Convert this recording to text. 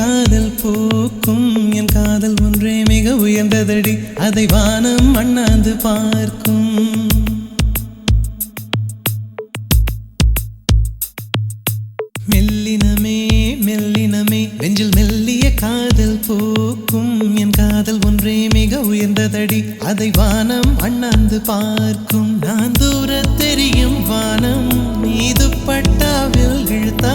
காதல் போக்கும் என் காதல் ஒன்றே மிக உயர்ந்ததடி அதை வானம் அண்ணாந்து பார்க்கும் மெல்லினமே மெல்லினமே நெஞ்சில் மெல்லிய காதல் போக்கும் என் காதல் ஒன்றே மிக உயர்ந்ததடி அதை வானம் அண்ணாந்து பார்க்கும் நான் தூர தெரியும் வானம் மீது பட்டாவில் இழுத்த